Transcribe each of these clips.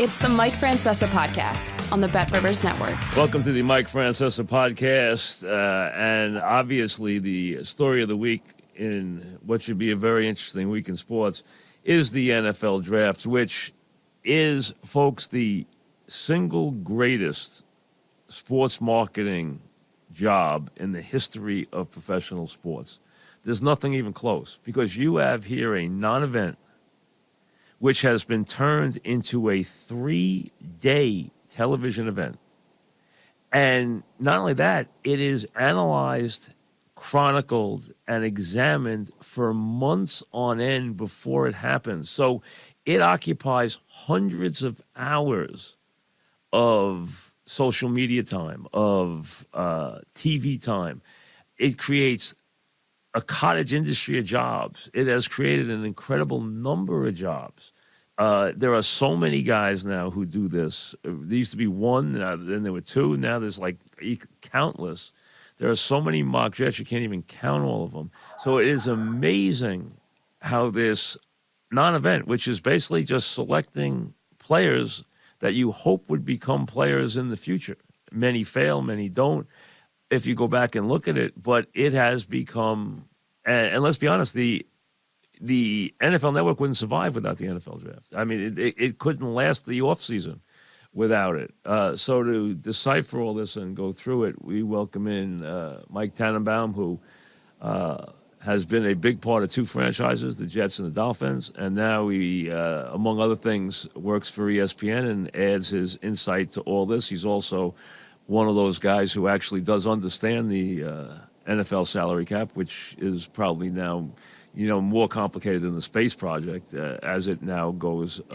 It's the Mike Francesa Podcast on the Bet Rivers Network. Welcome to the Mike Francesa Podcast. And obviously, the story of the week in what should be a very interesting week in sports is the NFL draft, which is, folks, the single greatest sports marketing job in the history of professional sports. There's nothing even close, because you have here a non-event which has been turned into a 3-day television event. And not only that, it is analyzed, chronicled, and examined for months on end before it happens. So it occupies hundreds of hours of social media time, of TV time. It creates a cottage industry of jobs. It has created an incredible number of jobs. There are so many guys now who do this. There used to be one, then there were two, now there's like countless. There are so many mock drafts, you can't even count all of them. So it is amazing how this non-event, which is basically just selecting players that you hope would become players in the future. Many fail, many don't, if you go back and look at it, but it has become, and let's be honest, the NFL Network wouldn't survive without the NFL draft. I mean, it couldn't last the offseason without it. So to decipher all this and go through it, we welcome in Mike Tannenbaum, who has been a big part of two franchises, the Jets and the Dolphins, and now he, among other things, works for ESPN and adds his insight to all this. He's also one of those guys who actually does understand the NFL salary cap, which is probably now, more complicated than the space project as it now goes,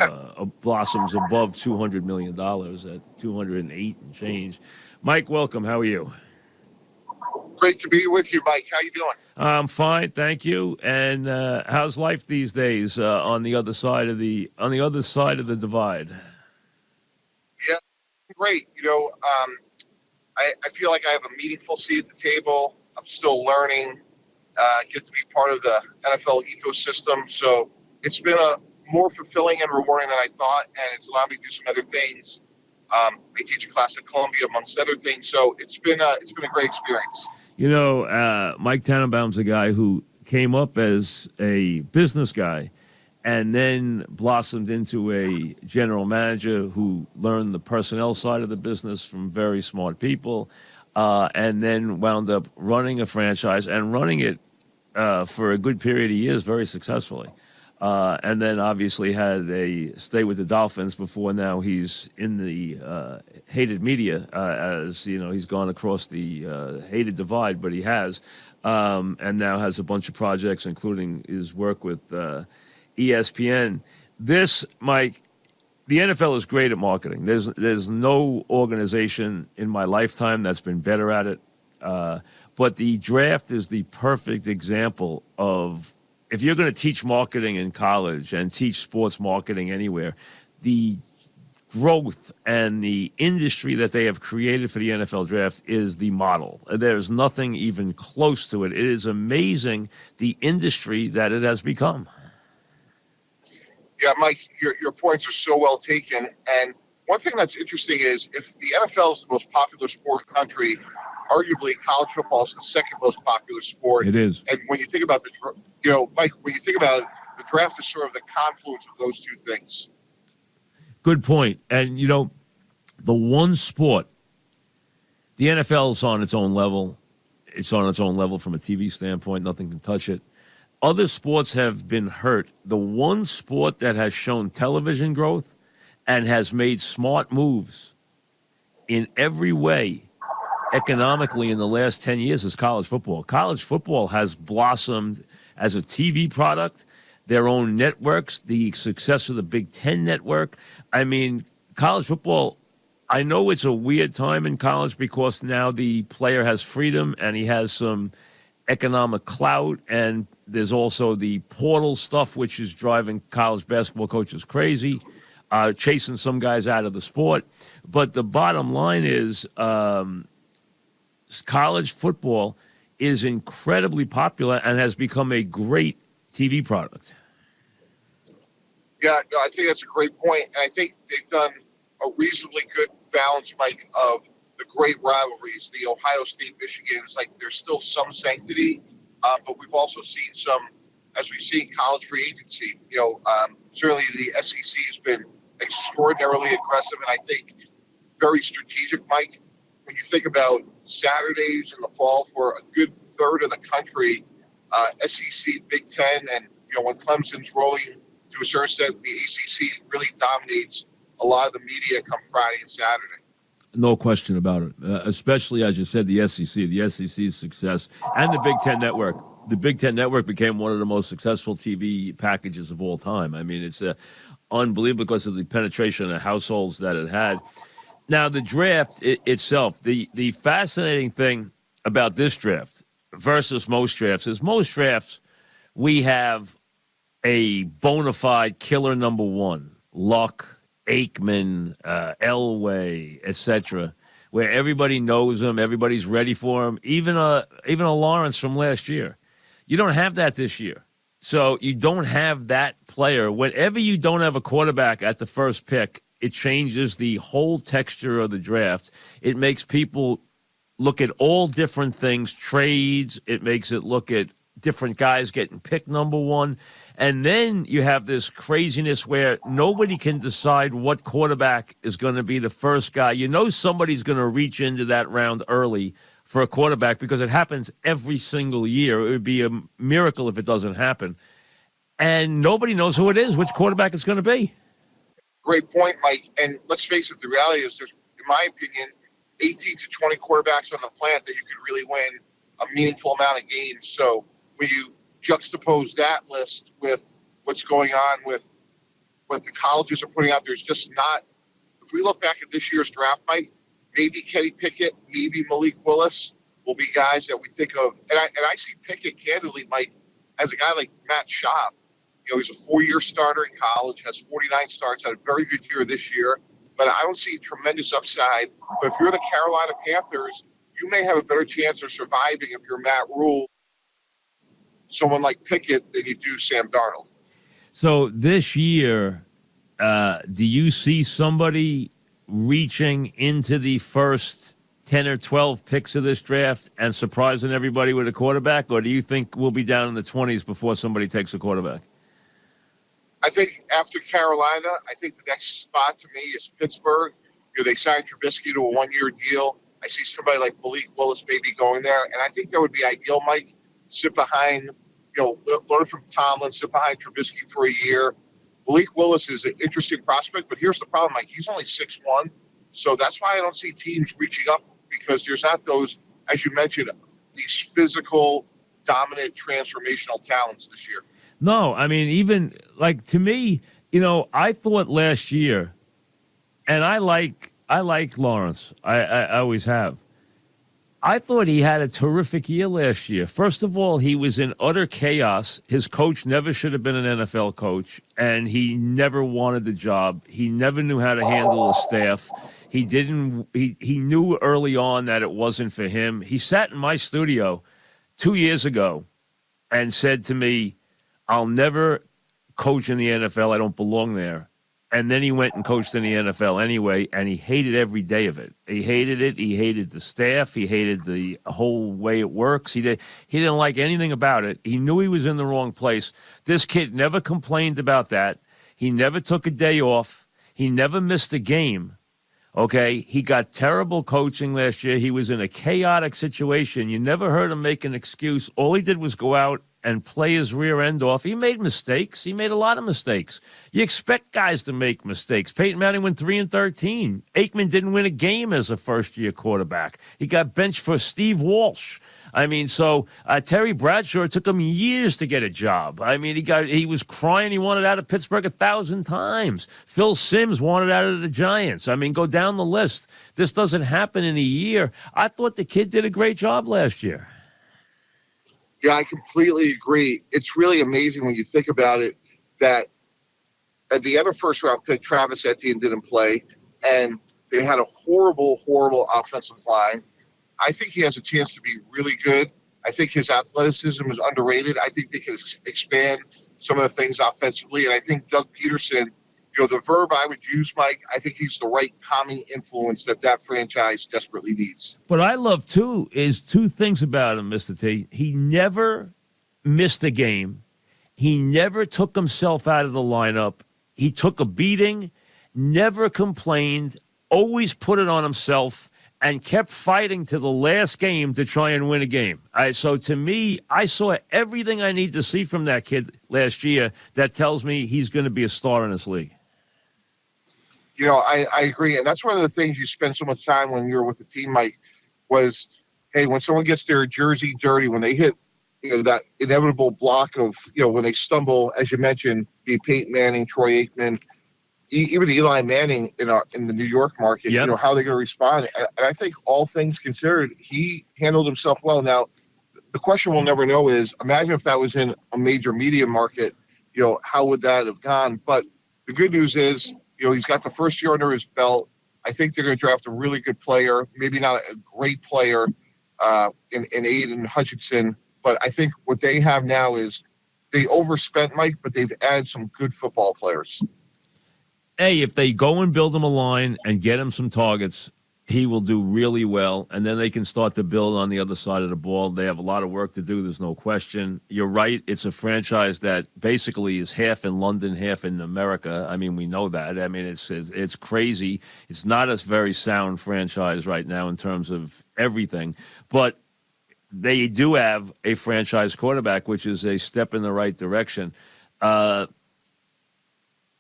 blossoms above $200 million at 208 and change. Mike, welcome. How are you? Great to be with you, Mike. How you doing? I'm fine, thank you. And how's life these days on the other side of the divide? Yeah, great. I feel like I have a meaningful seat at the table. I'm still learning. Get to be part of the NFL ecosystem. So it's been a more fulfilling and rewarding than I thought, and it's allowed me to do some other things. I teach a class at Columbia, amongst other things. So it's been a great experience. Mike Tannenbaum's a guy who came up as a business guy and then blossomed into a general manager who learned the personnel side of the business from very smart people, and then wound up running a franchise and running it for a good period of years very successfully. And then obviously had a stay with the Dolphins before now he's in the hated media, as he's gone across the hated divide, but he has, and now has a bunch of projects, including his work with ESPN. This, Mike, the NFL is great at marketing. There's no organization in my lifetime that's been better at it. But the draft is the perfect example of, if you're going to teach marketing in college and teach sports marketing anywhere, the growth and the industry that they have created for the NFL draft is the model. There's nothing even close to it. It is amazing the industry that it has become. Yeah, Mike, your points are so well taken. And one thing that's interesting is, if the NFL is the most popular sport in the country, arguably college football is the second most popular sport. It is. And when you think about Mike, when you think about it, the draft is sort of the confluence of those two things. Good point. And, the one sport, the NFL is on its own level. It's on its own level from a TV standpoint. Nothing can touch it. Other sports have been hurt. The one sport that has shown television growth and has made smart moves in every way economically in the last 10 years is college football. College football has blossomed as a TV product, their own networks, the success of the Big Ten network. I mean, college football, I know it's a weird time in college because now the player has freedom and he has some economic clout, and there's also the portal stuff, which is driving college basketball coaches crazy, chasing some guys out of the sport. But the bottom line is college football is incredibly popular and has become a great TV product. Yeah, no, I think that's a great point. And I think they've done a reasonably good balance, Mike, of the great rivalries, the Ohio State-Michigan. It's like there's still some sanctity, but we've also seen some, as we've seen college free agency. Certainly the SEC has been extraordinarily aggressive, and I think very strategic, Mike. When you think about Saturdays in the fall for a good third of the country, SEC, Big Ten, and when Clemson's rolling to a certain extent, the ACC really dominates a lot of the media come Friday and Saturday. No question about it, especially, as you said, the SEC's success, and the Big Ten Network. The Big Ten Network became one of the most successful TV packages of all time. I mean, it's unbelievable because of the penetration of households that it had. Now, the draft itself, the fascinating thing about this draft versus most drafts is most drafts, we have a bona fide killer number one, Luck, Aikman, Elway, etc., where everybody knows him, everybody's ready for him, even a Lawrence from last year. You don't have that this year. So you don't have that player. Whenever you don't have a quarterback at the first pick, it changes the whole texture of the draft. It makes people look at all different things, trades. It makes it look at different guys getting picked number one. And then you have this craziness where nobody can decide what quarterback is going to be the first guy. You know somebody's going to reach into that round early for a quarterback because it happens every single year. It would be a miracle if it doesn't happen. And nobody knows who it is, which quarterback it's going to be. Great point, Mike. And let's face it, the reality is there's, in my opinion, 18 to 20 quarterbacks on the planet that you could really win a meaningful amount of games. So when you juxtapose that list with what's going on with what the colleges are putting out, there's just not. If we look back at this year's draft, Mike, maybe Kenny Pickett, maybe Malik Willis will be guys that we think of. And I see Pickett, candidly, Mike, as a guy like Matt Schaub. He's a 4-year starter in college, has 49 starts, had a very good year this year. But I don't see tremendous upside. But if you're the Carolina Panthers, you may have a better chance of surviving if you're Matt Rule, someone like Pickett, than you do Sam Darnold. So this year, do you see somebody reaching into the first 10 or 12 picks of this draft and surprising everybody with a quarterback? Or do you think we'll be down in the 20s before somebody takes a quarterback? I think after Carolina, I think the next spot to me is Pittsburgh. They signed Trubisky to a 1-year deal. I see somebody like Malik Willis maybe going there. And I think that would be ideal, Mike. Sit behind, learn from Tomlin, sit behind Trubisky for a year. Malik Willis is an interesting prospect, but here's the problem, Mike. He's only 6'1", so that's why I don't see teams reaching up, because there's not those, as you mentioned, these physical, dominant, transformational talents this year. No, I mean, even, to me, I thought last year, and I like Lawrence. I always have. I thought he had a terrific year last year. First of all, he was in utter chaos. His coach never should have been an NFL coach, and he never wanted the job. He never knew how to handle his staff. He knew early on that it wasn't for him. He sat in my studio 2 years ago and said to me, I'll never coach in the NFL. I don't belong there. And then he went and coached in the NFL anyway, and he hated every day of it. He hated it. He hated the staff. He hated the whole way it works. He didn't like anything about it. He knew he was in the wrong place. This kid never complained about that. He never took a day off. He never missed a game. Okay? He got terrible coaching last year. He was in a chaotic situation. You never heard him make an excuse. All he did was go out and play his rear end off. He made mistakes. He made a lot of mistakes. You expect guys to make mistakes. Peyton Manning went 3-13. Aikman didn't win a game as a first-year quarterback. He got benched for Steve Walsh. I mean, so Terry Bradshaw, it took him years to get a job. I mean, he was crying. He wanted out of Pittsburgh 1,000 times. Phil Simms wanted out of the Giants. I mean, go down the list. This doesn't happen in a year. I thought the kid did a great job last year. Yeah, I completely agree. It's really amazing when you think about it that the other first-round pick, Travis Etienne, didn't play, and they had a horrible, horrible offensive line. I think he has a chance to be really good. I think his athleticism is underrated. I think they can expand some of the things offensively. And I think Doug Peterson, the verb I would use, Mike, I think he's the right calming influence that franchise desperately needs. What I love, too, is two things about him, Mr. T. He never missed a game. He never took himself out of the lineup. He took a beating, never complained, always put it on himself, and kept fighting to the last game to try and win a game. So to me, I saw everything I need to see from that kid last year that tells me he's going to be a star in this league. I agree. And that's one of the things you spend so much time when you're with the team, Mike, was, hey, when someone gets their jersey dirty, when they hit that inevitable block of, when they stumble, as you mentioned, be Peyton Manning, Troy Aikman, even Eli Manning in the New York market, yep. How they're going to respond. And I think all things considered, he handled himself well. Now, the question we'll never know is, imagine if that was in a major media market, how would that have gone? But the good news is, he's got the first year under his belt. I think they're going to draft a really good player, maybe not a great player in Aiden Hutchinson. But I think what they have now is they overspent, Mike, but they've added some good football players. Hey, if they go and build him a line and get him some targets, he will do really well, and then they can start to build on the other side of the ball. They have a lot of work to do, there's no question. You're right, it's a franchise that basically is half in London, half in America. I mean, we know that. I mean, it's crazy. It's not a very sound franchise right now in terms of everything, but they do have a franchise quarterback, which is a step in the right direction.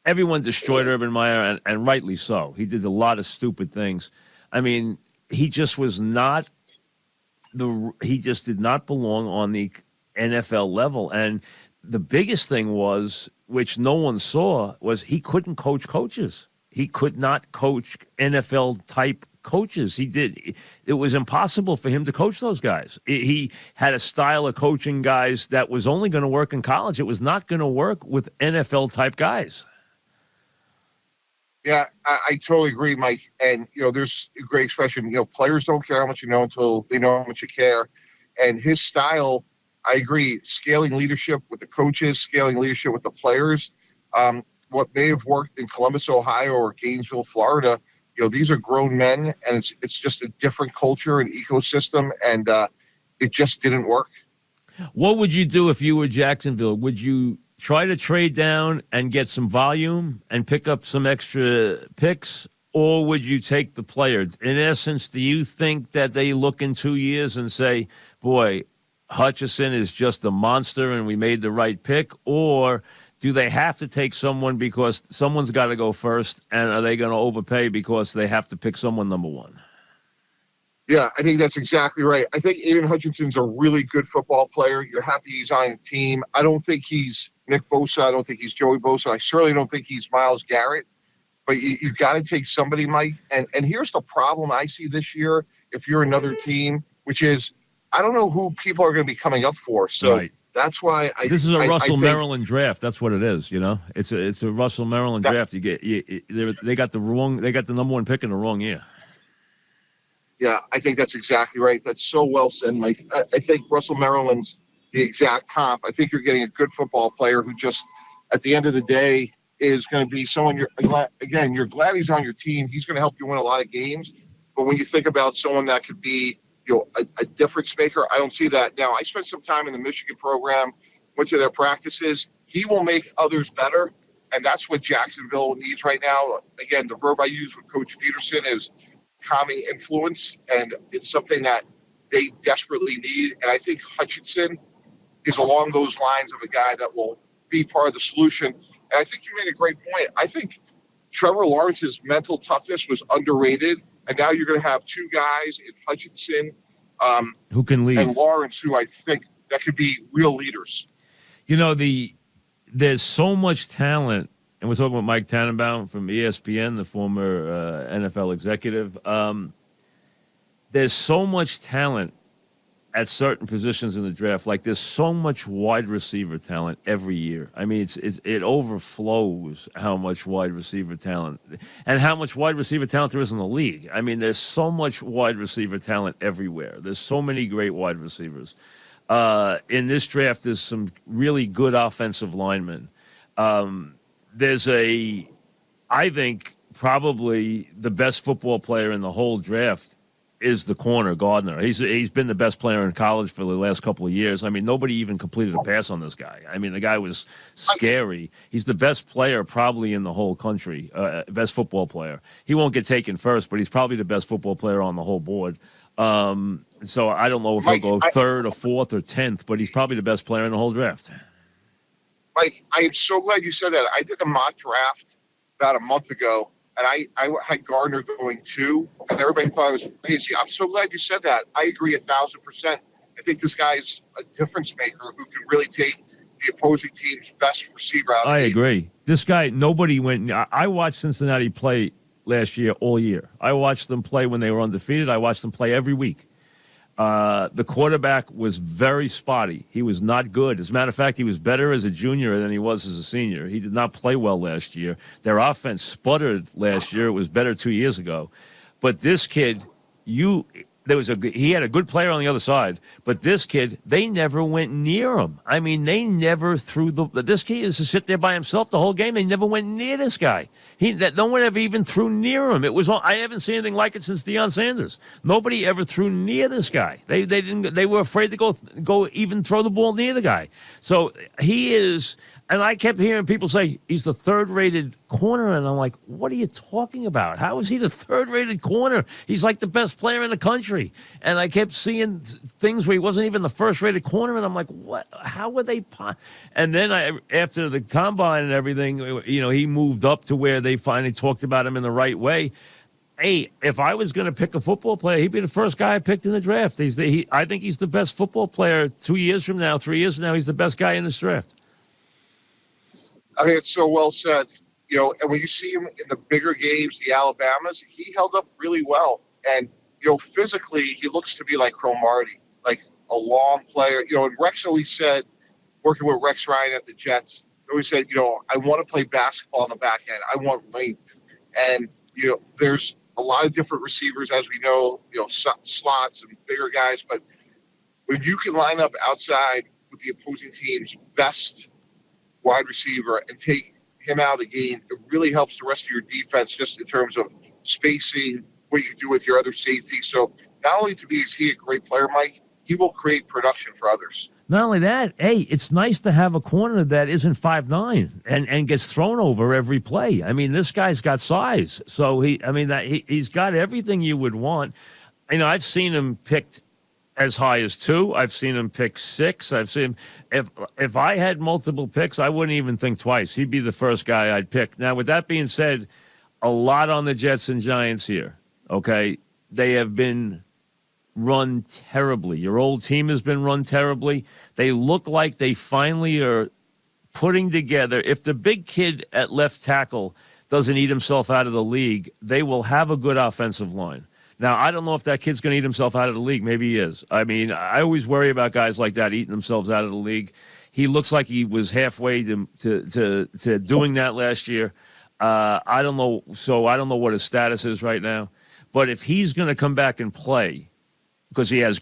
Everyone destroyed Urban Meyer, and rightly so. He did a lot of stupid things. I mean, he just was not he just did not belong on the NFL level. And the biggest thing was, which no one saw, was he couldn't coach coaches. He could not coach NFL-type coaches. It was impossible for him to coach those guys. He had a style of coaching guys that was only going to work in college. It was not going to work with NFL-type guys. Yeah, I totally agree, Mike. And, there's a great expression, players don't care how much you know until they know how much you care. And his style, I agree, scaling leadership with the coaches, scaling leadership with the players. What may have worked in Columbus, Ohio, or Gainesville, Florida, these are grown men, and it's just a different culture and ecosystem, and it just didn't work. What would you do if you were Jacksonville? Would you try to trade down and get some volume and pick up some extra picks, or would you take the player? In essence, do you think that they look in 2 years and say, boy, Hutchinson is just a monster and we made the right pick, or do they have to take someone because someone's got to go first, and are they going to overpay because they have to pick someone number one? Yeah, I think that's exactly right. I think Aiden Hutchinson's a really good football player. You're happy he's on the team. I don't think he's Nick Bosa. I don't think he's Joey Bosa. I certainly don't think he's Myles Garrett. But you've got to take somebody, Mike. And here's the problem I see this year if you're another team, which is I don't know who people are going to be coming up for. So right. That's why this is a Russell Maryland draft. That's what it is. It's a Russell Maryland draft. They got the number one pick in the wrong year. Yeah, I think that's exactly right. That's so well said, Mike. I think Russell Maryland's the exact comp. I think you're getting a good football player who just, at the end of the day, is going to be someone you're glad he's on your team. He's going to help you win a lot of games. But when you think about someone that could be, a difference maker, I don't see that. Now, I spent some time in the Michigan program, went to their practices. He will make others better, and that's what Jacksonville needs right now. Again, the verb I use with Coach Peterson is calming influence, and it's something that they desperately need. And I think Hutchinson is along those lines of a guy that will be part of the solution. And I think you made a great point. I think Trevor Lawrence's mental toughness was underrated, and now you're going to have two guys in Hutchinson who can lead, and Lawrence, who I think that could be real leaders. There's so much talent. And we're talking about Mike Tannenbaum from ESPN, the former NFL executive. There's so much talent at certain positions in the draft. Like, there's so much wide receiver talent every year. I mean, it overflows how much wide receiver talent and how much wide receiver talent there is in the league. I mean, there's so much wide receiver talent everywhere. There's so many great wide receivers. in this draft is some really good offensive linemen. There's I think probably the best football player in the whole draft is the corner, Gardner. He's been the best player in college for the last couple of years. I mean, nobody even completed a pass on this guy. I mean, the guy was scary. He's the best player probably in the whole country, best football player. He won't get taken first, but he's probably the best football player on the whole board. So I don't know if he'll go third or fourth or 10th, but he's probably the best player in the whole draft. Mike, I am so glad you said that. I did a mock draft about a month ago, and I had Gardner going 2, and everybody thought I was crazy. I'm so glad you said that. I agree 1,000%. I think this guy's a difference maker who can really take the opposing team's best receiver out of the game. Agree. This guy, nobody went. I watched Cincinnati play last year, all year. I watched them play when they were undefeated. I watched them play every week. The quarterback was very spotty. He was not good. As a matter of fact, he was better as a junior than he was as a senior. He did not play well last year. Their offense sputtered last year. It was better 2 years ago. But this kid, he had a good player on the other side, but this kid, they never went near him. I mean, they never threw this kid is to sit there by himself the whole game. They never went near this guy. No one ever even threw near him. I haven't seen anything like it since Deion Sanders. Nobody ever threw near this guy. They were afraid to go even throw the ball near the guy. So he is. And I kept hearing people say he's the third-rated corner, and I'm like, what are you talking about? How is he the third-rated corner? He's like the best player in the country. And I kept seeing things where he wasn't even the first-rated corner, and I'm like, what? How would they? And then after the combine and everything, he moved up to where they finally talked about him in the right way. Hey, if I was going to pick a football player, he'd be the first guy I picked in the draft. I think he's the best football player 2 years from now, 3 years from now. He's the best guy in this draft. I think it's so well said. And when you see him in the bigger games, the Alabamas, he held up really well. And, physically, he looks to be like Cromartie, like a long player. And Rex always said, working with Rex Ryan at the Jets, always said, I want to play basketball on the back end. I want length. And, there's a lot of different receivers, as we know, slots and bigger guys. But when you can line up outside with the opposing team's best wide receiver and take him out of the game, it really helps the rest of your defense just in terms of spacing, what you can do with your other safety. So not only to me is he a great player, Mike, he will create production for others. Not only that, hey, it's nice to have a corner that isn't 5'9" and gets thrown over every play. I mean, this guy's got size. So he's got everything you would want. I've seen him picked as high as 2. I've seen him pick 6. I've seen him. If I had multiple picks, I wouldn't even think twice. He'd be the first guy I'd pick. Now, with that being said, a lot on the Jets and Giants here, okay? They have been run terribly. Your old team has been run terribly. They look like they finally are putting together. If the big kid at left tackle doesn't eat himself out of the league, they will have a good offensive line. Now, I don't know if that kid's going to eat himself out of the league. Maybe he is. I mean, I always worry about guys like that eating themselves out of the league. He looks like he was halfway to doing that last year. I don't know. So I don't know what his status is right now. But if he's going to come back and play, because he's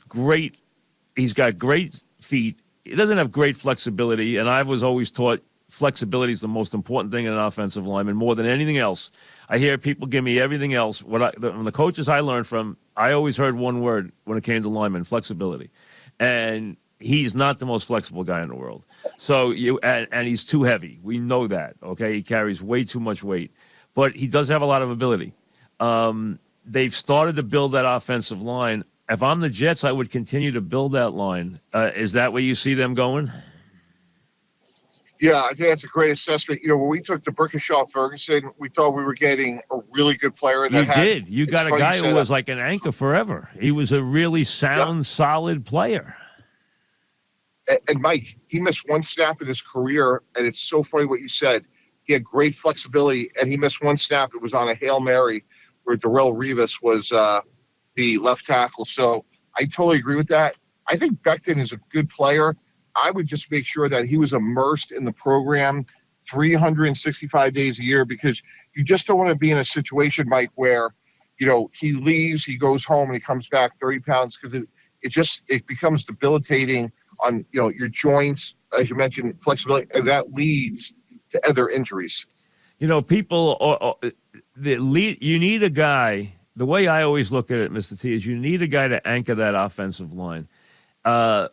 got great feet. He doesn't have great flexibility, and I was always taught flexibility is the most important thing in an offensive lineman, more than anything else. I hear people give me everything else. From the coaches I learned from, I always heard one word when it came to linemen: flexibility. And he's not the most flexible guy in the world. So and he's too heavy. We know that. Okay, he carries way too much weight, but he does have a lot of ability. They've started to build that offensive line. If I'm the Jets, I would continue to build that line. Is that where you see them going? Yeah, I think that's a great assessment. When we took the Ferguson, we thought we were getting a really good player. You got a guy who was like an anchor forever. He was a really sound, solid player. And Mike, he missed one snap in his career, and it's so funny what you said. He had great flexibility, and he missed one snap. It was on a Hail Mary where Darrelle Revis was the left tackle. So I totally agree with that. I think Becton is a good player. I would just make sure that he was immersed in the program 365 days a year, because you just don't want to be in a situation, Mike, where, he leaves, he goes home, and he comes back 30 pounds, because it becomes debilitating on your joints, as you mentioned, flexibility, and that leads to other injuries. People you need a guy. The way I always look at it, Mr. T, is you need a guy to anchor that offensive line.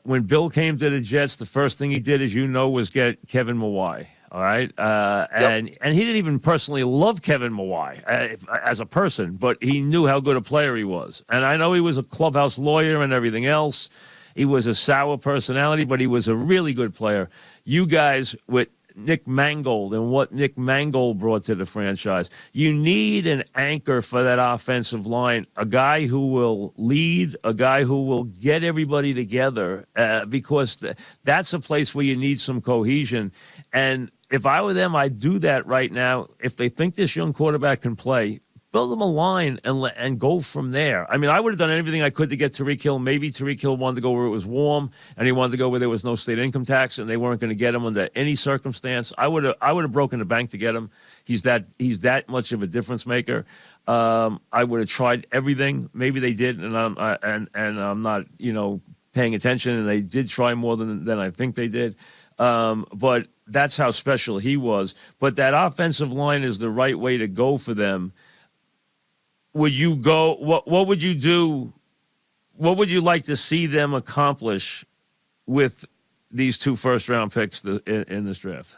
When Bill came to the Jets, the first thing he did, as was get Kevin Mawai. All right, and he didn't even personally love Kevin Mawai as a person, but he knew how good a player he was. And I know he was a clubhouse lawyer and everything else. He was a sour personality, but he was a really good player. You guys with Nick Mangold and what Nick Mangold brought to the franchise, you need an anchor for that offensive line, a guy who will lead, a guy who will get everybody together, because that's a place where you need some cohesion. And if I were them, I'd do that right now. If they think this young quarterback can play, build him a line and go from there. I mean, I would have done everything I could to get Tyreek Hill. Maybe Tyreek Hill wanted to go where it was warm, and he wanted to go where there was no state income tax, and they weren't going to get him under any circumstance. I would have broken the bank to get him. He's that much of a difference maker. I would have tried everything. Maybe they did, and I'm not paying attention, and they did try more than I think they did. But that's how special he was. But that offensive line is the right way to go for them. Would you go? What would you do? What would you like to see them accomplish with these 2 first-round picks in this draft?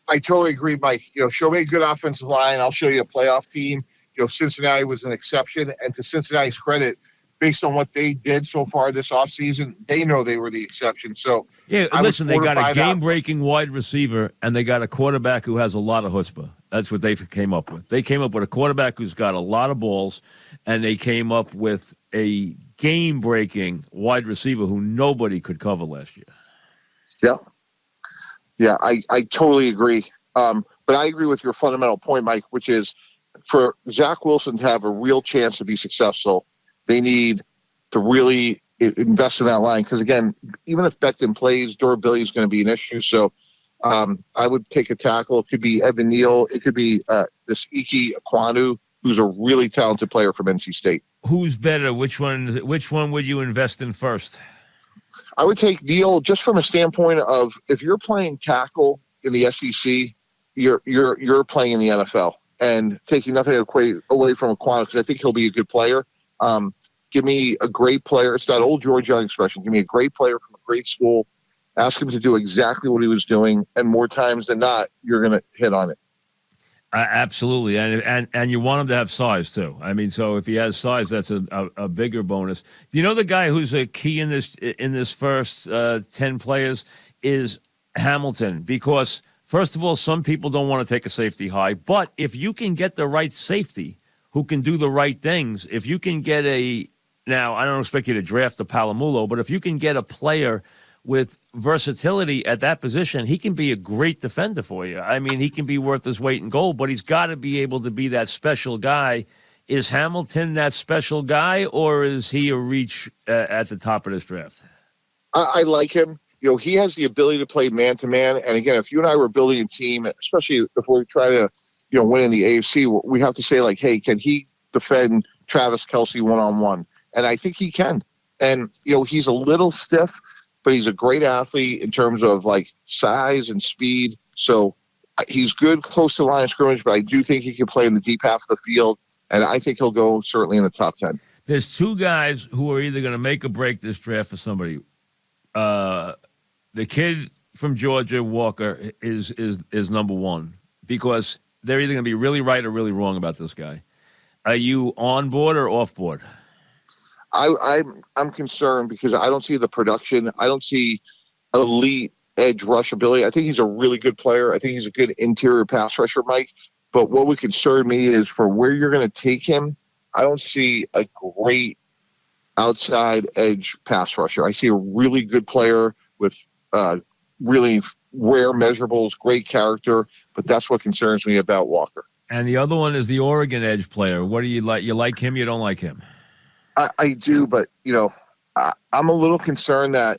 I totally agree, Mike. Show me a good offensive line. I'll show you a playoff team. Cincinnati was an exception, and to Cincinnati's credit, based on what they did so far this offseason, they know they were the exception. So listen, they got a game-breaking wide receiver, and they got a quarterback who has a lot of chutzpah. That's what they came up with. They came up with a quarterback who's got a lot of balls, and they came up with a game-breaking wide receiver who nobody could cover last year. Yeah, I totally agree. But I agree with your fundamental point, Mike, which is for Zach Wilson to have a real chance to be successful, they need to really invest in that line. Because, again, even if Becton plays, durability is going to be an issue. So I would take a tackle. It could be Evan Neal. It could be this Ike Ekwonu, who's a really talented player from NC State. Who's better? Which one would you invest in first? I would take Neal just from a standpoint of if you're playing tackle in the SEC, you're playing in the NFL. And taking nothing away from Ekwonu, because I think he'll be a good player. Give me a great player. It's that old George Young expression. Give me a great player from a great school. Ask him to do exactly what he was doing, and more times than not, you're going to hit on it. Absolutely, and you want him to have size too. I mean, so if he has size, that's a bigger bonus. Do you know the guy who's a key in this first 10 players is Hamilton? Because first of all, some people don't want to take a safety high, but if you can get the right safety who can do the right things, if you can get now I don't expect you to draft the Palamulo, but if you can get a player with versatility at that position, he can be a great defender for you. I mean, he can be worth his weight in gold, but he's got to be able to be that special guy. Is Hamilton that special guy, or is he a reach at the top of this draft? I like him. He has the ability to play man-to-man. And again, if you and I were building a team, especially if we try to, win in the AFC, we have to say, like, hey, can he defend Travis Kelce one-on-one? And I think he can. And, he's a little stiff, but he's a great athlete in terms of, like, size and speed. So he's good close to the line of scrimmage, but I do think he can play in the deep half of the field, and I think he'll go certainly in the top 10. There's 2 guys who are either going to make or break this draft for somebody. The kid from Georgia, Walker, is number 1, because they're either going to be really right or really wrong about this guy. Are you on board or off board? I'm concerned because I don't see the production. I don't see elite edge rush ability. I think he's a really good player. I think he's a good interior pass rusher, Mike. But what would concern me is for where you're going to take him, I don't see a great outside edge pass rusher. I see a really good player with really rare measurables, great character, but that's what concerns me about Walker. And the other one is the Oregon edge player. What do you like? You like him? You don't like him? I do, but, I'm a little concerned that,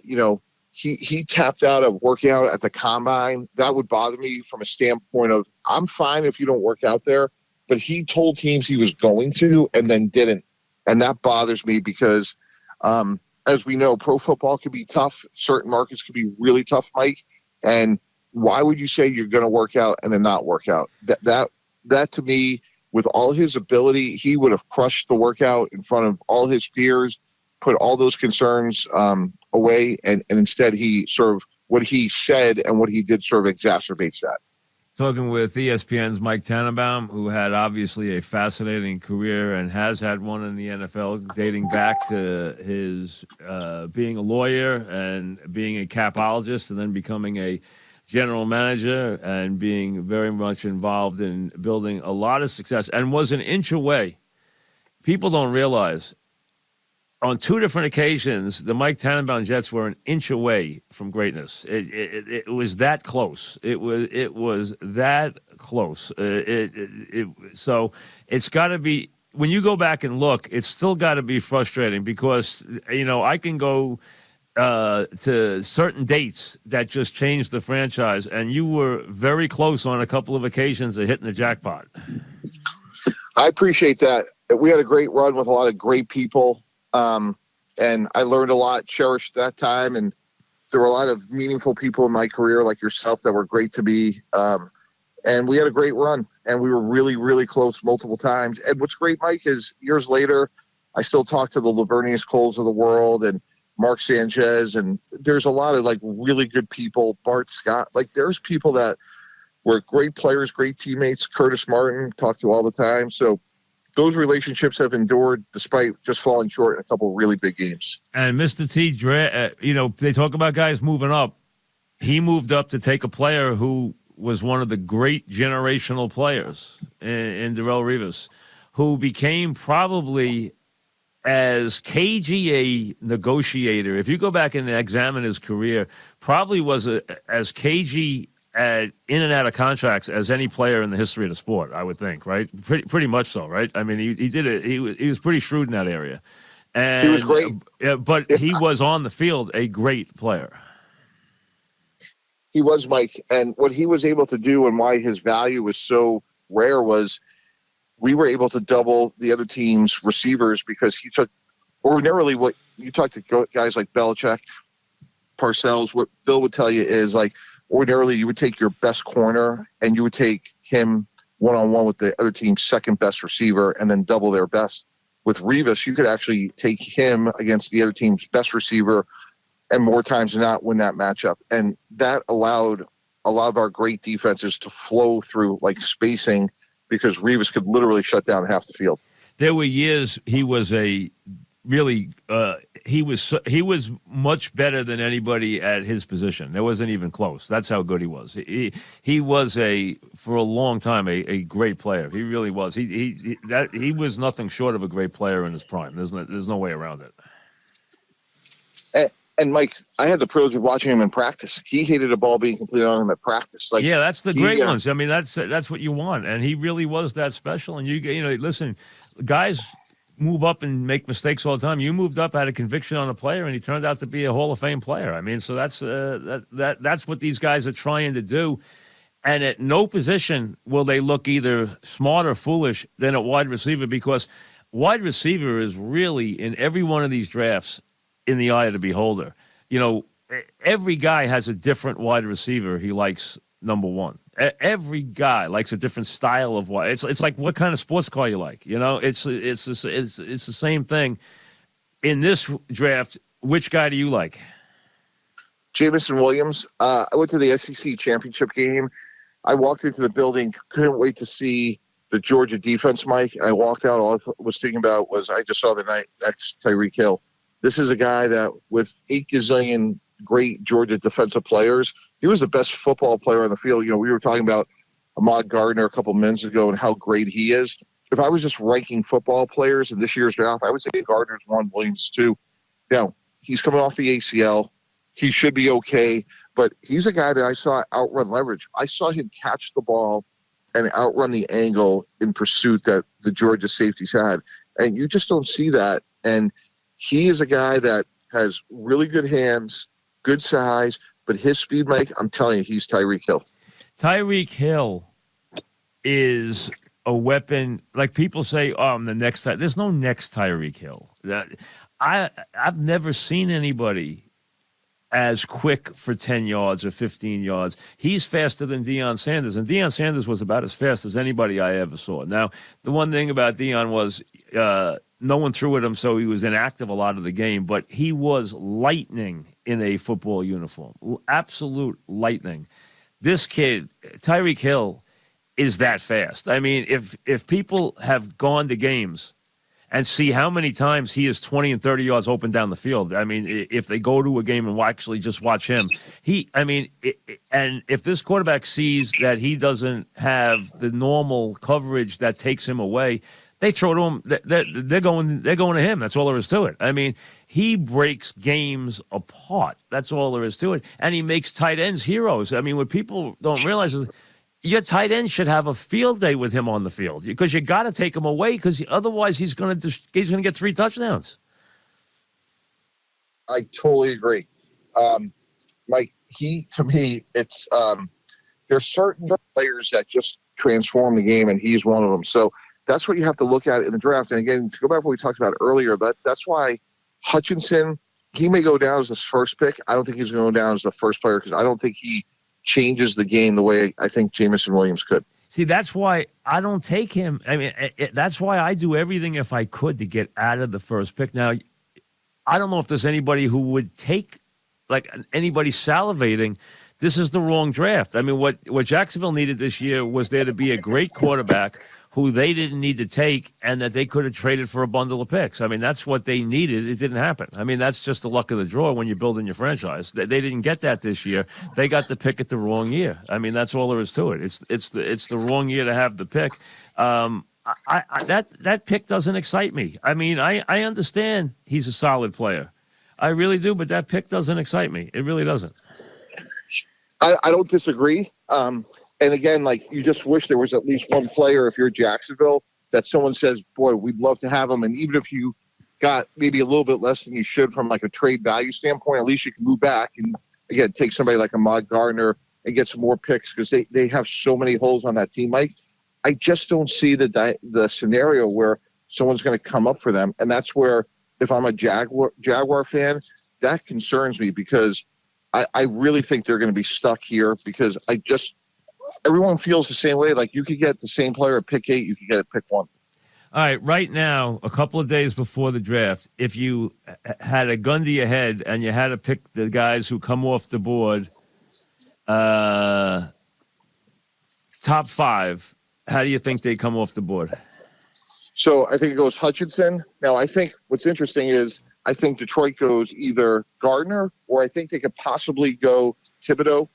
he tapped out of working out at the combine. That would bother me from a standpoint of I'm fine if you don't work out there, but he told teams he was going to and then didn't. And that bothers me because as we know, pro football can be tough. Certain markets can be really tough, Mike. And why would you say you're going to work out and then not work out? That to me, with all his ability, he would have crushed the workout in front of all his peers, put all those concerns away, and instead he sort of what he said and what he did sort of exacerbates that. Talking with ESPN's Mike Tannenbaum, who had obviously a fascinating career and has had one in the NFL dating back to his being a lawyer and being a capologist and then becoming a general manager and being very much involved in building a lot of success and was an inch away. People don't realize on two different occasions, the Mike Tannenbaum Jets were an inch away from greatness. It was that close. It was that close. So it's got to be, when you go back and look, it's still got to be frustrating because, I can go to certain dates that just changed the franchise, and you were very close on a couple of occasions of hitting the jackpot. I appreciate that. We had a great run with a lot of great people. And I learned a lot, cherished that time. And there were a lot of meaningful people in my career like yourself that were great to me. And we had a great run and we were really, really close multiple times. And what's great, Mike, is years later, I still talk to the Lavernius Coles of the world and Mark Sanchez. And there's a lot of like really good people, Bart Scott, like there's people that were great players, great teammates. Curtis Martin, talk to all the time. So those relationships have endured despite just falling short in a couple of really big games. And Mr. T, they talk about guys moving up. He moved up to take a player who was one of the great generational players in Darrelle Revis, who became probably as cagey a negotiator. If you go back and examine his career, probably was as cagey in and out of contracts as any player in the history of the sport, I would think, right? Pretty much so, right? I mean, he did it. He was pretty shrewd in that area, and he was great. But he was on the field a great player. He was, Mike, and what he was able to do and why his value was so rare was we were able to double the other team's receivers because he took ordinarily what you talk to guys like Belichick, Parcells. What Bill would tell you is like, ordinarily, you would take your best corner and you would take him one-on-one with the other team's second best receiver and then double their best. With Revis, you could actually take him against the other team's best receiver and more times than not win that matchup. And that allowed a lot of our great defenses to flow through like spacing because Revis could literally shut down half the field. There were years he was he was much better than anybody at his position. There wasn't even close. That's how good he was. He was for a long time a great player. He really was. He was nothing short of a great player in his prime. There's no way around it. And Mike, I had the privilege of watching him in practice. He hated a ball being completed on him at practice. Like, yeah, that's the great ones. I mean, that's what you want. And he really was that special. And listen, guys move up and make mistakes all the time. You moved up, had a conviction on a player, and he turned out to be a Hall of Fame player. I mean, so that's what these guys are trying to do. And at no position will they look either smart or foolish than at wide receiver, because wide receiver is really, in every one of these drafts, in the eye of the beholder. Every guy has a different wide receiver he likes, number one. Every guy likes a different style of wide. It's like what kind of sports car you like. It's the same thing. In this draft, which guy do you like? Jamison Williams. I went to the SEC championship game. I walked into the building, couldn't wait to see the Georgia defense, Mike. I walked out. All I was thinking about was I just saw the next Tyreek Hill. This is a guy that with 8 gazillion great Georgia defensive players, he was the best football player on the field. We were talking about Ahmad Gardner a couple minutes ago and how great he is. If I was just ranking football players in this year's draft, I would say Gardner's 1, Williams 2. Now, he's coming off the ACL. He should be okay, but he's a guy that I saw outrun leverage. I saw him catch the ball and outrun the angle in pursuit that the Georgia safeties had. And you just don't see that. And he is a guy that has really good hands, good size, but his speed, Mike, I'm telling you, he's Tyreek Hill. Tyreek Hill is a weapon. Like people say, I'm the next. There's no next Tyreek Hill. I've never seen anybody as quick for 10 yards or 15 yards. He's faster than Deion Sanders, and Deion Sanders was about as fast as anybody I ever saw. Now, the one thing about Deion was no one threw at him, so he was inactive a lot of the game, but he was lightning in a football uniform. Absolute lightning. This kid, Tyreek Hill, is that fast. I mean, if people have gone to games and see how many times he is 20 and 30 yards open down the field. I mean, if they go to a game and actually just watch him, and if this quarterback sees that he doesn't have the normal coverage that takes him away, they throw to him. They're going to him. That's all there is to it. I mean, he breaks games apart. That's all there is to it. And he makes tight ends heroes. I mean, what people don't realize is your tight end should have a field day with him on the field because you got to take him away because otherwise he's going to get 3 touchdowns. I totally agree. Mike, to me, it's there's certain players that just transform the game, and he's one of them. So that's what you have to look at in the draft. And again, to go back to what we talked about earlier, that's why Hutchinson, he may go down as the first pick. I don't think he's going to go down as the first player because I don't think he changes the game the way I think Jameson Williams could. See, that's why I don't take him. I mean, that's why I do everything if I could to get out of the first pick. Now, I don't know if there's anybody who would take, like anybody salivating, this is the wrong draft. I mean, what Jacksonville needed this year was there to be a great quarterback who they didn't need to take and that they could have traded for a bundle of picks. I mean, that's what they needed. It didn't happen. I mean, that's just the luck of the draw when you're building your franchise. They didn't get that this year. They got the pick at the wrong year. I mean, that's all there is to it. It's the wrong year to have the pick. That pick doesn't excite me. I mean, I understand he's a solid player. I really do, but that pick doesn't excite me. It really doesn't. I don't disagree. And again, like you just wish there was at least one player, if you're Jacksonville, that someone says, boy, we'd love to have him. And even if you got maybe a little bit less than you should from like a trade value standpoint, at least you can move back and, again, take somebody like Ahmad Gardner and get some more picks because they have so many holes on that team, Mike. I just don't see the scenario where someone's going to come up for them. And that's where, if I'm a Jaguar fan, that concerns me because I really think they're going to be stuck here because everyone feels the same way. Like you could get the same player at pick 8, you could get at pick 1. All right, right now, a couple of days before the draft, if you had a gun to your head and you had to pick the guys who come off the board, top 5, how do you think they come off the board? So I think it goes Hutchinson. Now, I think what's interesting is I think Detroit goes either Gardner or I think they could possibly go Thibodeau.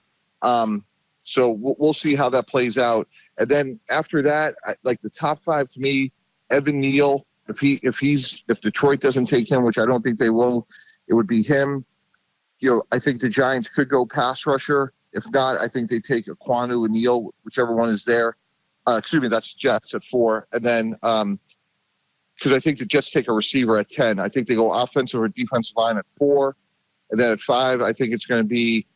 So we'll see how that plays out. And then after that, like the top 5 to me, Evan Neal. If Detroit doesn't take him, which I don't think they will, it would be him. You know, I think the Giants could go pass rusher. If not, I think they take Aquanu and Neal, whichever one is there. That's Jets at 4. And then because I think the Jets take a receiver at 10. I think they go offensive or defensive line at 4. And then at 5, I think it's going to be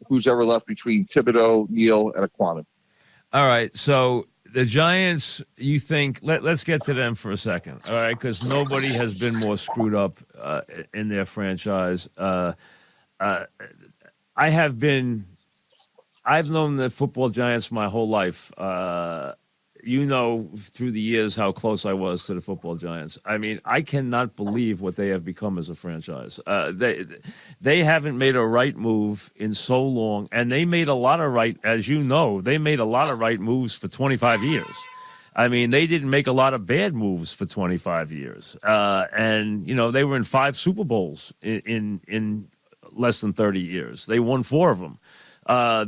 who's ever left between Thibodeau, Neal, and Aquanu. All right, so the Giants, you think, let's get to them for a second, all right, because nobody has been more screwed up in their franchise. I've known the football Giants my whole life. You know, through the years, how close I was to the football Giants. I mean, I cannot believe what they have become as a franchise. They haven't made a right move in so long, and they made a lot of right, as you know, they made a lot of right moves for 25 years. I mean, they didn't make a lot of bad moves for 25 years. And, you know, they were in 5 Super Bowls in less than 30 years. They won 4 of them.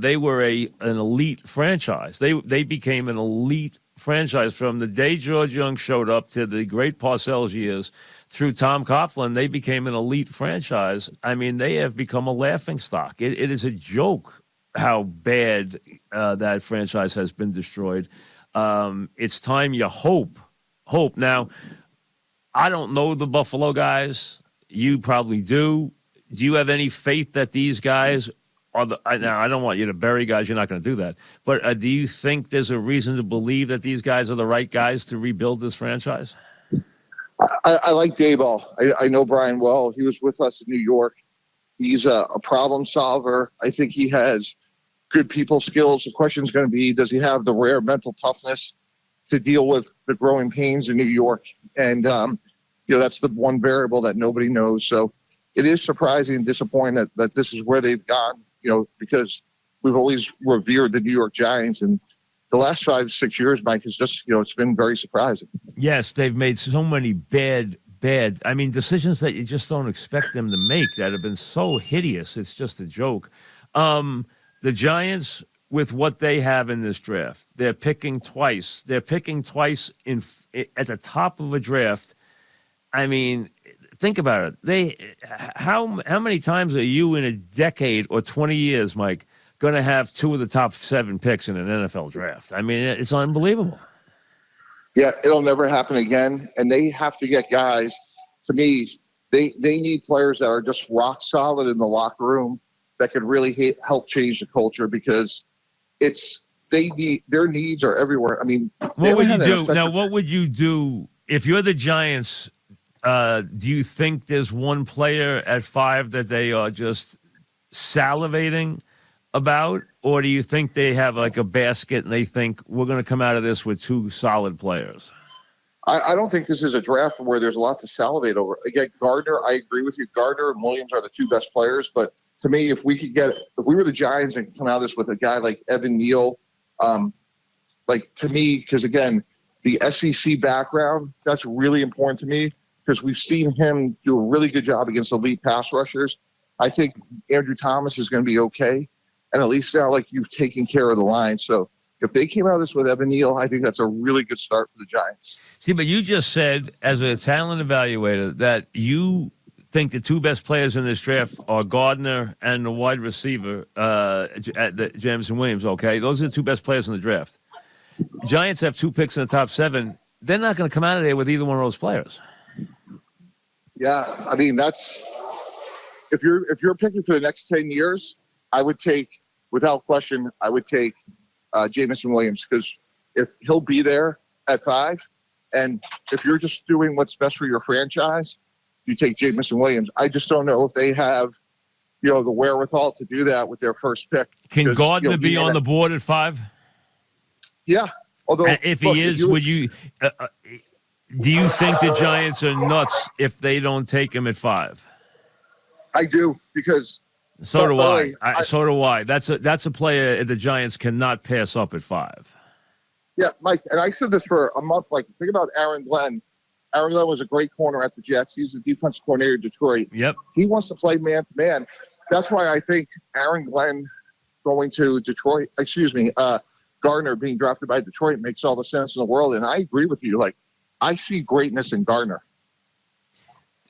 They were an elite franchise. They became an elite franchise from the day George Young showed up to the great Parcells years through Tom Coughlin. They became an elite franchise. I mean, they have become a laughingstock. It is a joke how bad that franchise has been destroyed. It's time you hope. Now, I don't know the Buffalo guys. You probably do. Do you have any faith that these guys now, I don't want you to bury guys. You're not going to do that. But do you think there's a reason to believe that these guys are the right guys to rebuild this franchise? I like Dayball. I know Brian well. He was with us in New York. He's a problem solver. I think he has good people skills. The question is going to be, does he have the rare mental toughness to deal with the growing pains in New York? And, that's the one variable that nobody knows. So it is surprising and disappointing that this is where they've gone, because we've always revered the New York Giants. And the last 5-6 years, Mike, is just, it's been very surprising. Yes, they've made so many bad, decisions that you just don't expect them to make that have been so hideous. It's just a joke. The Giants, with what they have in this draft, they're picking twice. They're picking twice at the top of a draft. I mean, think about it. How many times are you in a decade or 20 years, Mike, going to have 2 of the top 7 picks in an NFL draft? I mean, it's unbelievable. Yeah, it'll never happen again. And they have to get guys. To me, they need players that are just rock solid in the locker room that could really help change the culture, because their needs are everywhere. I mean, what would you do now? What would you do if you're the Giants? Do you think there's one player at 5 that they are just salivating about, or do you think they have like a basket and they think we're going to come out of this with 2 solid players? I don't think this is a draft where there's a lot to salivate over. Again, Gardner, I agree with you. Gardner and Williams are the 2 best players, but to me, if we were the Giants and come out of this with a guy like Evan Neal, to me, because again, the SEC background, that's really important to me, because we've seen him do a really good job against elite pass rushers. I think Andrew Thomas is going to be okay. And at least now, you've taken care of the line. So if they came out of this with Evan Neal, I think that's a really good start for the Giants. See, but you just said, as a talent evaluator, that you think the 2 best players in this draft are Gardner and the wide receiver, Jameson Williams, okay? Those are the 2 best players in the draft. Giants have 2 picks in the top 7. They're not going to come out of there with either one of those players. Yeah, I mean, that's if you're picking for the next 10 years, I would take, without question, Jameson Williams, because if he'll be there at 5, and if you're just doing what's best for your franchise, you take Jameson Williams. I just don't know if they have, the wherewithal to do that with their first pick. Can Gardner be on the board at 5? Yeah, although if he is, would you? Do you think the Giants are nuts if they don't take him at 5? I do, because so do I. So do I. That's a player the Giants cannot pass up at 5. Yeah, Mike, and I said this for a month. Think about Aaron Glenn. Aaron Glenn was a great corner at the Jets. He's the defense coordinator in Detroit. Yep. He wants to play man to man. That's why I think Aaron Glenn going to Detroit. Gardner being drafted by Detroit makes all the sense in the world. And I agree with you. I see greatness in Gardner.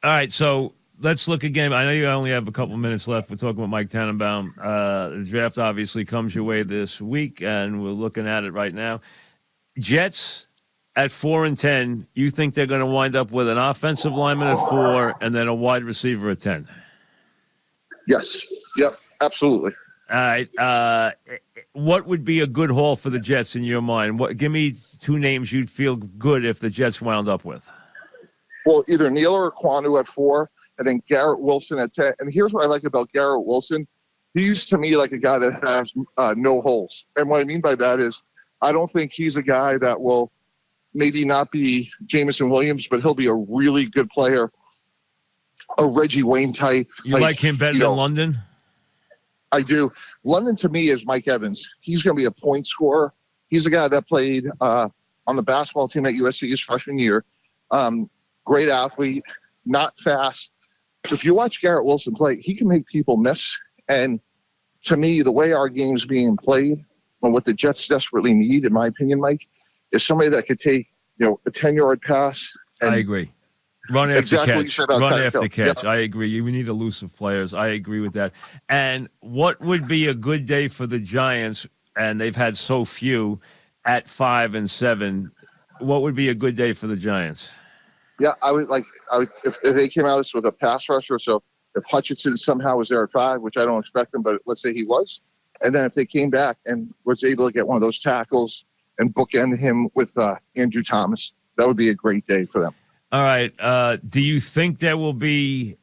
All right, so let's look again. I know you only have a couple minutes left. We're talking about Mike Tannenbaum. The draft obviously comes your way this week, and we're looking at it right now. Jets at 4 and 10. You think they're going to wind up with an offensive lineman at 4 and then a wide receiver at 10? Yes. Yep. Absolutely. All right. What would be a good haul for the Jets in your mind? Give me 2 names you'd feel good if the Jets wound up with. Well, either Neal or Kwanu at 4, and then Garrett Wilson at 10. And here's what I like about Garrett Wilson. He's, to me, like a guy that has no holes. And what I mean by that is I don't think he's a guy that will maybe not be Jameson Williams, but he'll be a really good player, a Reggie Wayne type. You like him better than London? I do. London, to me, is Mike Evans. He's going to be a point scorer. He's a guy that played on the basketball team at USC his freshman year. Great athlete, not fast. If you watch Garrett Wilson play, he can make people miss. And to me, the way our game's being played and what the Jets desperately need, in my opinion, Mike, is somebody that could take, a 10-yard pass. And I agree. Run after exactly catch. Run after catch. Yeah. I agree. We need elusive players. I agree with that. And what would be a good day for the Giants, and they've had so few, at 5 and 7, what would be a good day for the Giants? Yeah, I would if they came out with a pass rusher. So if Hutchinson somehow was there at 5, which I don't expect him, but let's say he was, and then if they came back and was able to get one of those tackles and bookend him with Andrew Thomas, that would be a great day for them. All right. Do you think there will be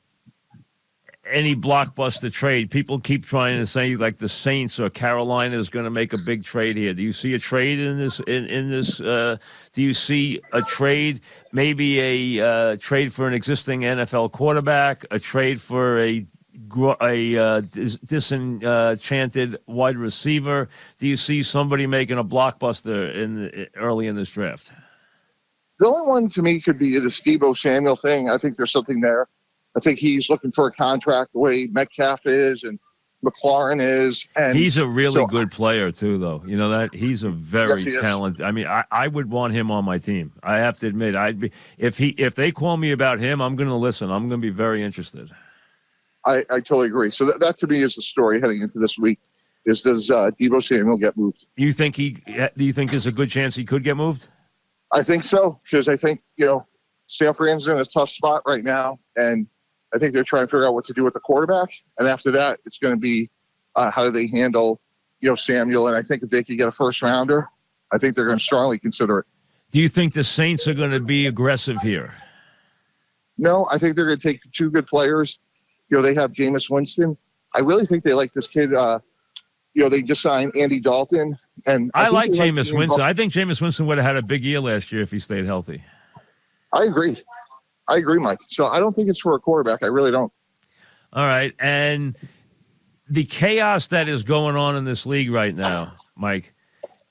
any blockbuster trade? People keep trying to say like the Saints or Carolina is going to make a big trade here. Do you see a trade in this? In this, do you see a trade? Maybe a trade for an existing NFL quarterback, a trade for a disenchanted wide receiver. Do you see somebody making a blockbuster early in this draft? The only one to me could be the Deebo Samuel thing. I think there's something there. I think he's looking for a contract the way Metcalf is and McLaurin is. And he's a really good player too, though. You know that he's a very talented. I mean, I would want him on my team. I have to admit, I'd be if they call me about him, I'm going to listen. I'm going to be very interested. I totally agree. So that to me is the story heading into this week. Does Deebo Samuel get moved? Do you think there's a good chance he could get moved? I think so, because I think San Fran's in a tough spot right now, and I think they're trying to figure out what to do with the quarterback. And after that, it's going to be how do they handle Samuel? And I think if they could get a first rounder, I think they're going to strongly consider it. Do you think the Saints are going to be aggressive here? No, I think they're going to take two good players. They have Jameis Winston. I really think they like this kid. They just signed Andy Dalton. And I like Jameis Winston. I think Jameis Winston would have had a big year last year if he stayed healthy. I agree, Mike. So I don't think it's for a quarterback. I really don't. All right. And the chaos that is going on in this league right now, Mike,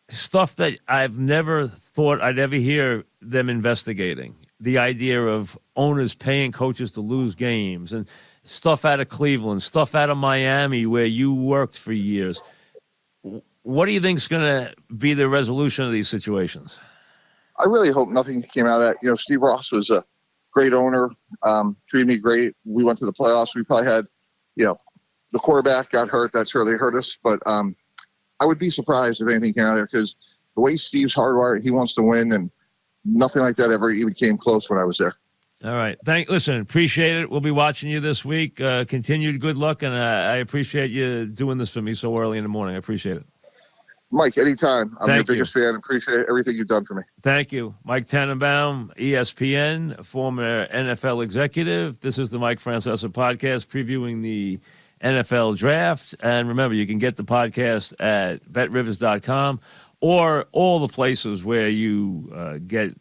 stuff that I've never thought I'd ever hear them investigating. The idea of owners paying coaches to lose games and stuff out of Cleveland, stuff out of Miami where you worked for years. What do you think is going to be the resolution of these situations? I really hope nothing came out of that. Steve Ross was a great owner, treated me great. We went to the playoffs. We probably had, the quarterback got hurt. That certainly hurt us. But I would be surprised if anything came out of there because the way Steve's hardwired, he wants to win, and nothing like that ever even came close when I was there. All right. Listen, appreciate it. We'll be watching you this week. Continued good luck, and I appreciate you doing this for me so early in the morning. I appreciate it. Mike, anytime. I'm your biggest fan. Appreciate everything you've done for me. Thank you. Mike Tannenbaum, ESPN, former NFL executive. This is the Mike Francesa Podcast previewing the NFL Draft. And remember, you can get the podcast at betrivers.com or all the places where you get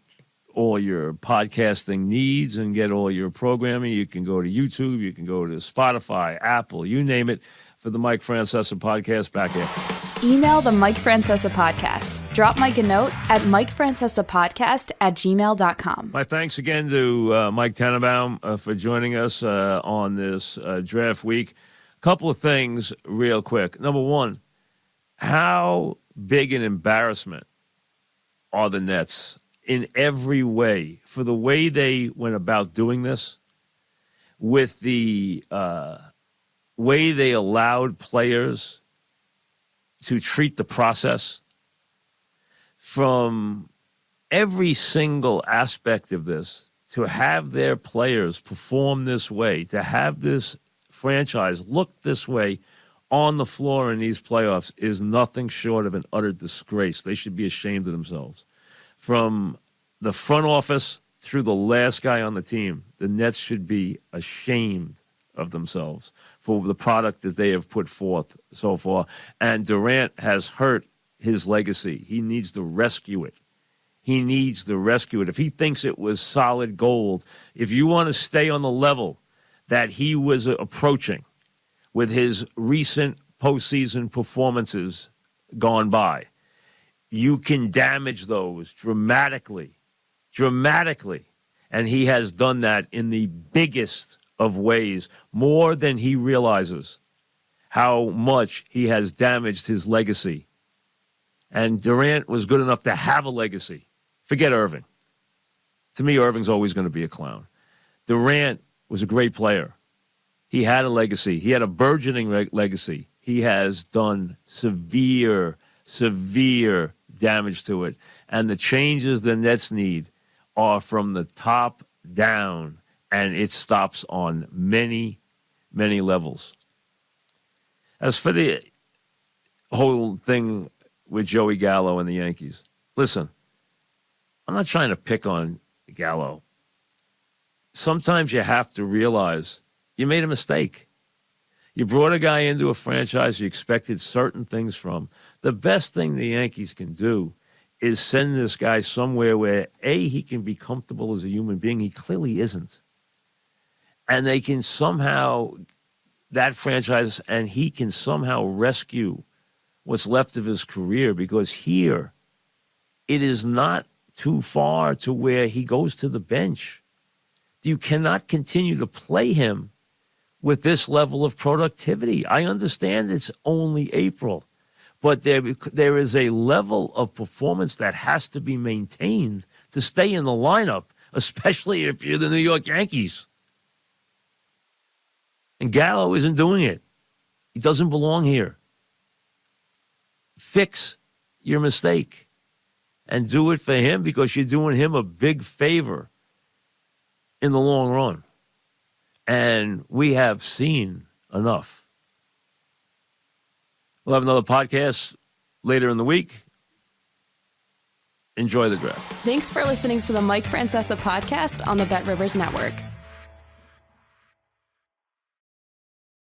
all your podcasting needs and get all your programming. You can go to YouTube. You can go to Spotify, Apple, you name it, for the Mike Francesa Podcast. Back after. Email the Mike Francesa Podcast. Drop Mike a note at mikefrancesapodcast@gmail.com. My thanks again to Mike Tannenbaum for joining us on this draft week. A couple of things real quick. Number one, how big an embarrassment are the Nets in every way for the way they went about doing this, with the way they allowed players to treat the process, from every single aspect of this, to have their players perform this way, to have this franchise look this way on the floor in these playoffs is nothing short of an utter disgrace. They should be ashamed of themselves. From the front office through the last guy on the team, the Nets should be ashamed of themselves for the product that they have put forth so far. And Durant has hurt his legacy. He needs to rescue it. He needs to rescue it. If he thinks it was solid gold, if you want to stay on the level that he was approaching with his recent postseason performances gone by, you can damage those dramatically. And he has done that in the biggest of ways, more than he realizes how much he has damaged his legacy. And Durant was good enough to have a legacy. Forget Irving. To me, Irving's always going to be a clown. Durant was a great player. He had a legacy. He had a burgeoning legacy. He has done severe damage to it. And the changes the Nets need are from the top down, and it stops on many, many levels. As for the whole thing with Joey Gallo and the Yankees, listen, I'm not trying to pick on Gallo. sometimes you have to realize you made a mistake. You brought a guy into a franchise you expected certain things from. The best thing the Yankees can do is send this guy somewhere where, A, he can be comfortable as a human being. He clearly isn't. And they can somehow, that franchise, and he can somehow rescue what's left of his career, because here it is not too far to where he goes to the bench. You cannot continue to play him with this level of productivity. I understand it's only April, but there is a level of performance that has to be maintained to stay in the lineup, especially if you're the New York Yankees. And Gallo isn't doing it. He doesn't belong here. Fix your mistake and do it for him, because you're doing him a big favor in the long run. And we have seen enough. We'll have another podcast later in the week. Enjoy the draft. Thanks for listening to the Mike Francesa Podcast on the Bet Rivers Network.